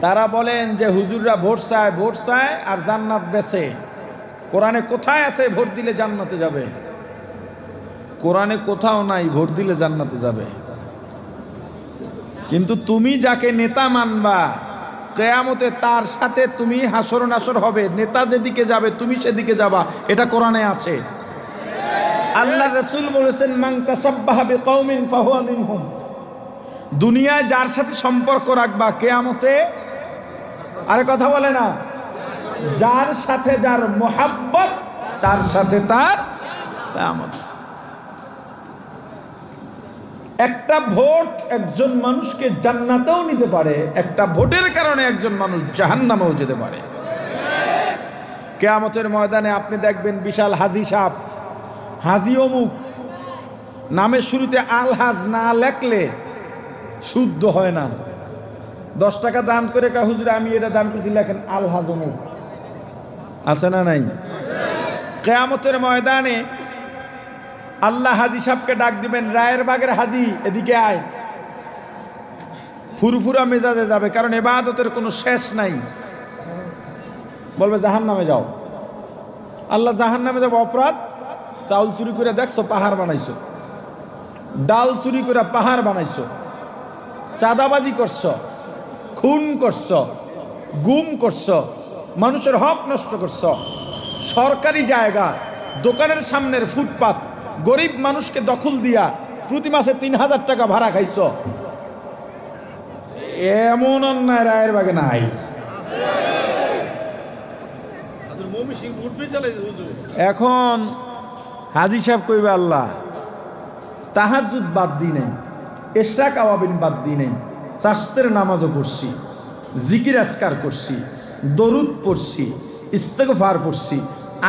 তারা বলেন যে হুজুররা ভোট চায় আর জান্নাত বেচে। কোরআনে কোথায় আছে ভোট দিলে জান্নাতে যাবে? কোরআনে কোথাও নাই ভোট দিলে জান্নাতে যাবে। কিন্তু তুমি যাকে নেতা মানবা কিয়ামতে তার সাথে তুমি হাসর নাসর হবে। নেতা যেদিকে যাবে তুমি সেদিকে যাবা, এটা কোরআনে আছে। আল্লাহ রাসূল বলেছেন মান তাশাব্বাহা বিকাউমিন ফাহুয়া মিনহুম। দুনিয়ায় যার সাথে সম্পর্ক রাখবা কিয়ামতে, আরে কথা বলে না, যার সাথে যার মোহাব্বত তার সাথে তার কিয়ামত। একটা ভোট একজন মানুষকে জান্নাতেও নিতে পারে, একটা ভোটের কারণে একজন মানুষ জাহান্নামেও যেতে পারে। কিয়ামতের ময়দানে আপনি দেখবেন বিশাল হাজি সাহেব, হাজি অমুক, নামের শুরুতে আল হাজ না লেখলে শুদ্ধ হয় না। 10 টাকা দান করে কা হুজুর আমি এটা দান করেছি, লেখেন আল হাজ অমুক। আছে না নাই? কিয়ামতের ময়দানে আল্লাহ হাজি সাহেবকে ডাক দিবেন, রায়ের বাগের হাজি এদিকে আয়। ফুরফুরা মেজাজে যাবে, কারণ ইবাদতের কোনো শেষ নাই। বলবে জাহান্নামে যাও। আল্লাহ জাহান্নামে যাবো অপরাধ? চাউল চুরি করে দেখছো পাহাড় বানাইছো, ডাল চুরি করে পাহাড় বানাইছো, চাঁদাবাজি করছো, খুন করছো, গুম করছো, মানুষের হক নষ্ট করছো, সরকারি জায়গা, দোকানের সামনের ফুটপাত গরিব মানুষকে দখল দিয়া প্রতি মাসে 3000 টাকা ভাড়া খাইছো। এমন অন্যায় রায়ের বাগে নাই। এখন হাজি সাহেব কইবে আল্লাহ তাহাজ্জুদ বাদ দিই নাই, ইশরাক আওয়াবিন বাদ দিই নাই, চাষতের নামাজও পড়ছি, জিকির আজকার করছি, দরুদ পড়ছি, ইস্তেগফার পড়ছি,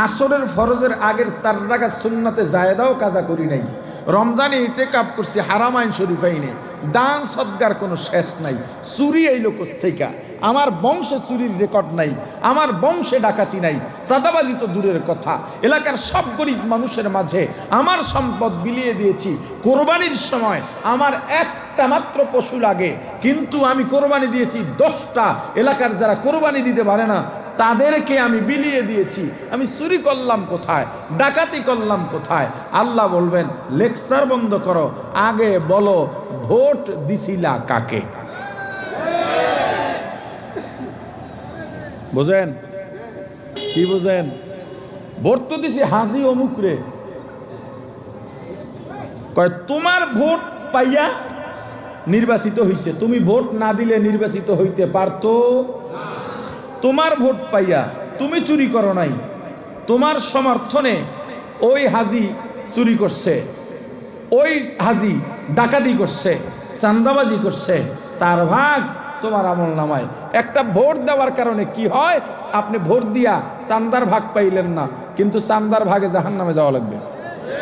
আসরের ফরজের আগের 4 রাকাত সুন্নাতে জায়েদাও কাজা করি নাই, রমজানে ইতিকাফ করছি, হারামাইন শরীফাই নেই, দান সদকার কোনো শেষ নাই। চুরি এইলো কোত্থেকা? আমার বংশে চুরির রেকর্ড নাই, আমার বংশে ডাকাতি নাই, চাঁদাবাজি তো দূরের কথা। এলাকার সব গরিব মানুষের মাঝে আমার সম্পদ বিলিয়ে দিয়েছি। কোরবানির সময় আমার একটা মাত্র পশু লাগে, কিন্তু আমি কোরবানি দিয়েছি 10টা। এলাকার যারা কোরবানি দিতে পারে না তাদেরকে আমি বিলিয়ে দিয়েছি। আমি চুরি করলাম কোথায়? ডাকাতি করলাম কোথায়? আল্লাহ বলবেন লেকচার বন্ধ করো, আগে বলো ভোট দিছিলা কাকে? বুঝেন কি বুঝেন? ভোট তো দিছি হাজি অমুক রে। কয় তোমার ভোট পাইয়া নির্বাচিত হইছে, তুমি ভোট না দিলে নির্বাচিত হইতে পারতো? তোমার ভোট পাইয়া তুমি চুরি করো নাই, তোমার সমর্থনে ওই হাজি চুরি করছে, ওই হাজি ডাকাতি করছে, চাঁদাবাজি করছে, তার ভাগ তোমার আমল নামায়। একটা ভোট দেওয়ার কারণে কি হয়? আপনি ভোট দিয়া চাঁদার ভাগ পাইলেন না, কিন্তু চাঁদার ভাগে জাহান্নামে যাওয়া লাগবে।